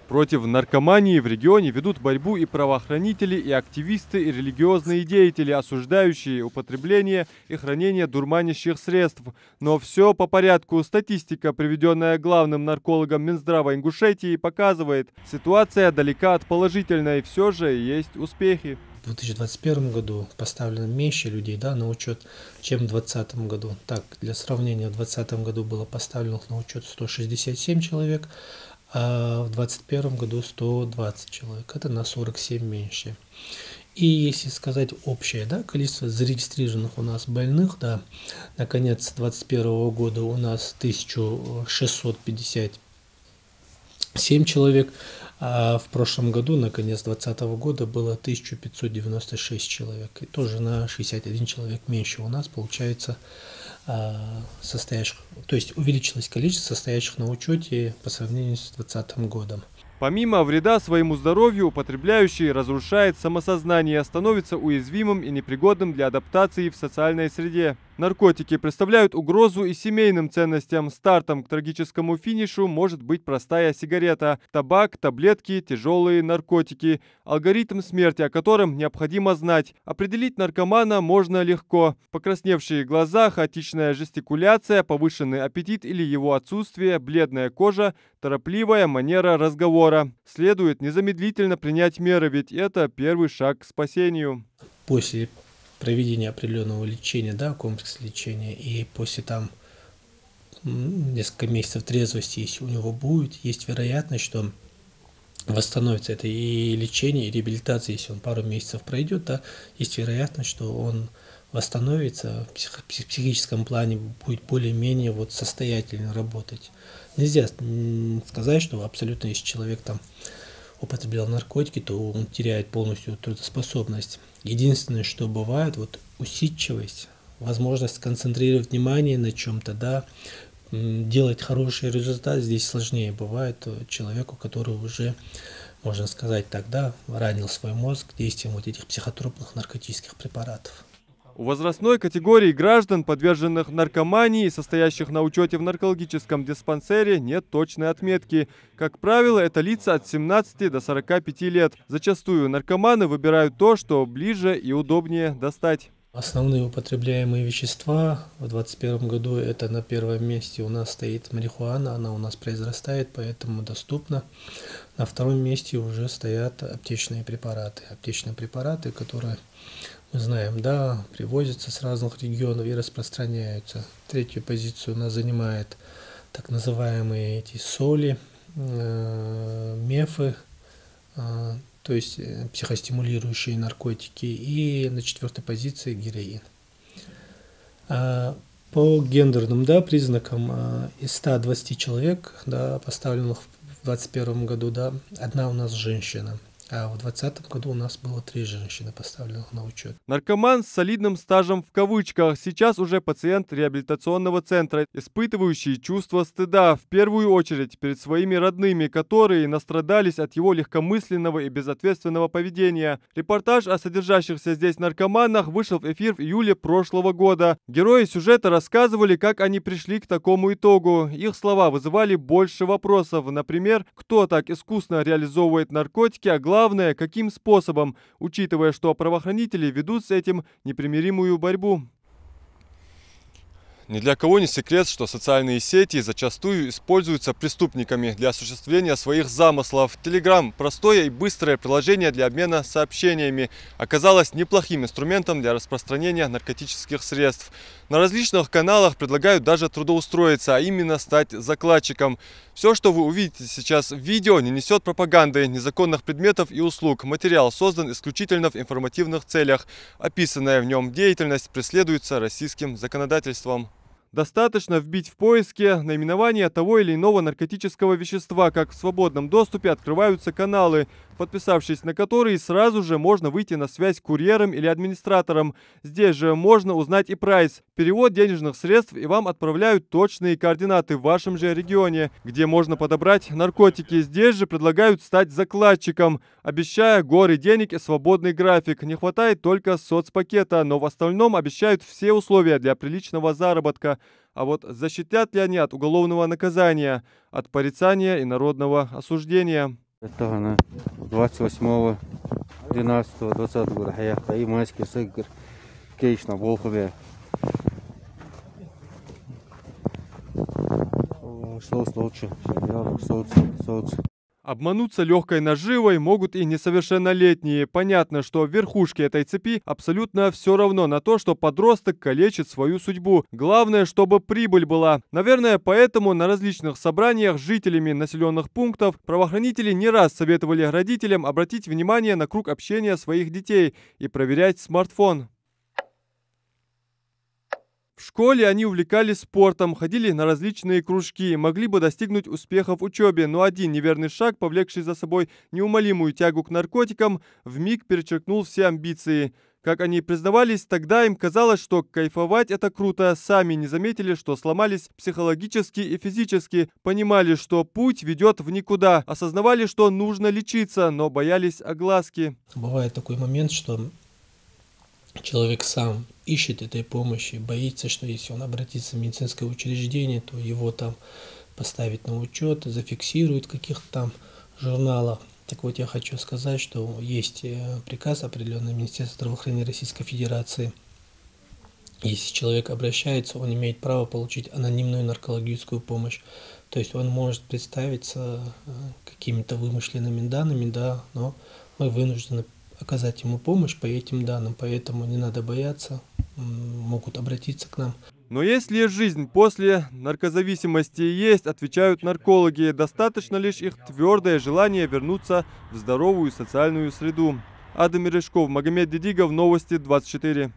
Против наркомании в регионе ведут борьбу и правоохранители, и активисты, и религиозные деятели, осуждающие употребление и хранение дурманящих средств. Но все по порядку. Статистика, приведенная главным наркологом Минздрава Ингушетии, показывает, ситуация далека от положительной, все же есть успехи. В 2021 году поставлено меньше людей, да, на учет, чем в 2020 году. Так, для сравнения, в 2020 году было поставлено на учет 167 человек, а в 2021 году 120 человек. Это на 47 меньше. И если сказать общее, да, количество зарегистрированных у нас больных, да, на конец 2021 года у нас 1657 человек, а в прошлом году, на конец 2020 года, было 1596 человек. И тоже на 61 человек меньше у нас получается состоящих, то есть увеличилось количество состоящих на учете по сравнению с 2020 годом. Помимо вреда своему здоровью, употребляющий разрушает самосознание, становится уязвимым и непригодным для адаптации в социальной среде. Наркотики представляют угрозу и семейным ценностям. Стартом к трагическому финишу может быть простая сигарета, табак, таблетки, тяжелые наркотики. Алгоритм смерти, о котором необходимо знать. Определить наркомана можно легко. Покрасневшие глаза, хаотичная жестикуляция, повышенный аппетит или его отсутствие, бледная кожа, торопливая манера разговора. Следует незамедлительно принять меры, ведь это первый шаг к спасению. После проведения определенного лечения, да, комплекс лечения, и после там несколько месяцев трезвости, если у него будет, есть вероятность, что восстановится это и лечение, и реабилитация, если он пару месяцев пройдет, да, есть вероятность, что он восстановится, в психическом плане будет более-менее вот состоятельно работать. Нельзя сказать, что абсолютно, если человек там употреблял наркотики, то он теряет полностью трудоспособность. Единственное, что бывает, вот усидчивость, возможность концентрировать внимание на чем-то, да, делать хороший результат здесь сложнее бывает человеку, который уже, можно сказать так, да, ранил свой мозг действием вот этих психотропных наркотических препаратов. У возрастной категории граждан, подверженных наркомании и состоящих на учете в наркологическом диспансере, нет точной отметки. Как правило, это лица от 17 до 45 лет. Зачастую наркоманы выбирают то, что ближе и удобнее достать. Основные употребляемые вещества в 2021 году это на первом месте у нас стоит марихуана, она у нас произрастает, поэтому доступна. На втором месте уже стоят аптечные препараты, которые, мы знаем, да, привозятся с разных регионов и распространяются. Третью позицию у нас занимает так называемые эти соли, мефы, то есть психостимулирующие наркотики, и на четвертой позиции героин. По гендерным, да, признакам из 120 человек, да, поставленных в 2021 году, да, одна у нас женщина. А в 2020 году у нас было 3 женщины поставленных на учет. Наркоман с солидным стажем в кавычках сейчас уже пациент реабилитационного центра, испытывающий чувство стыда, в первую очередь перед своими родными, которые настрадались от его легкомысленного и безответственного поведения. Репортаж о содержащихся здесь наркоманах вышел в эфир в июле прошлого года. Герои сюжета рассказывали, как они пришли к такому итогу. Их слова вызывали больше вопросов. Например, кто так искусно реализовывает наркотики, а главное, каким способом, учитывая, что правоохранители ведут с этим непримиримую борьбу. Ни для кого не секрет, что социальные сети зачастую используются преступниками для осуществления своих замыслов. Telegram, простое и быстрое приложение для обмена сообщениями, оказалось неплохим инструментом для распространения наркотических средств. На различных каналах предлагают даже трудоустроиться, а именно стать закладчиком. Все, что вы увидите сейчас в видео, не несет пропаганды, незаконных предметов и услуг. Материал создан исключительно в информативных целях. Описанная в нем деятельность преследуется российским законодательством. Достаточно вбить в поиске наименование того или иного наркотического вещества, как в свободном доступе открываются каналы, подписавшись на которые сразу же можно выйти на связь с курьером или администратором. Здесь же можно узнать и прайс, перевод денежных средств, и вам отправляют точные координаты в вашем же регионе, где можно подобрать наркотики. Здесь же предлагают стать закладчиком, обещая горы денег и свободный график. Не хватает только соцпакета, но в остальном обещают все условия для приличного заработка. А вот защитят ли они от уголовного наказания, от порицания и народного осуждения? Это она 28.12.20 года. Хаяха и майский сыгр кейш на Волхове. Соус лучше. Соус. Обмануться легкой наживой могут и несовершеннолетние. Понятно, что в верхушке этой цепи абсолютно все равно на то, что подросток калечит свою судьбу. Главное, чтобы прибыль была. Наверное, поэтому на различных собраниях с жителями населенных пунктов правоохранители не раз советовали родителям обратить внимание на круг общения своих детей и проверять смартфон. В школе они увлекались спортом, ходили на различные кружки, могли бы достигнуть успеха в учебе, но один неверный шаг, повлекший за собой неумолимую тягу к наркотикам, вмиг перечеркнул все амбиции. Как они признавались, тогда им казалось, что кайфовать это круто, сами не заметили, что сломались психологически и физически, понимали, что путь ведет в никуда, осознавали, что нужно лечиться, но боялись огласки. Бывает такой момент, что человек сам ищет этой помощи, боится, что если он обратится в медицинское учреждение, то его там поставят на учет, зафиксируют в каких-то там журналах. Так вот, я хочу сказать, что есть приказ определенный Министерства здравоохранения Российской Федерации. Если человек обращается, он имеет право получить анонимную наркологическую помощь. То есть он может представиться какими-то вымышленными данными, да, но мы вынуждены оказать ему помощь по этим данным, поэтому не надо бояться, могут обратиться к нам. Но если жизнь после наркозависимости есть, отвечают наркологи, достаточно лишь их твердое желание вернуться в здоровую социальную среду. Адам Мережков, Магомед Дедигов, Новости 24.